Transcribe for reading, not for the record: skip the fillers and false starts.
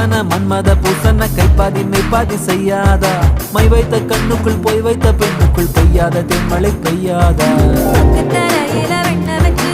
பூசன மன்மத பூசன கைப்பாதி மெய்ப்பாதி செய்யாதா my வைத்த கண்ணுக்குள் போய் வைத்த பெண்ணுக்குள் பெய்யாத தென்மழை பெய்யாதா தரையில வெண்ண வச்சு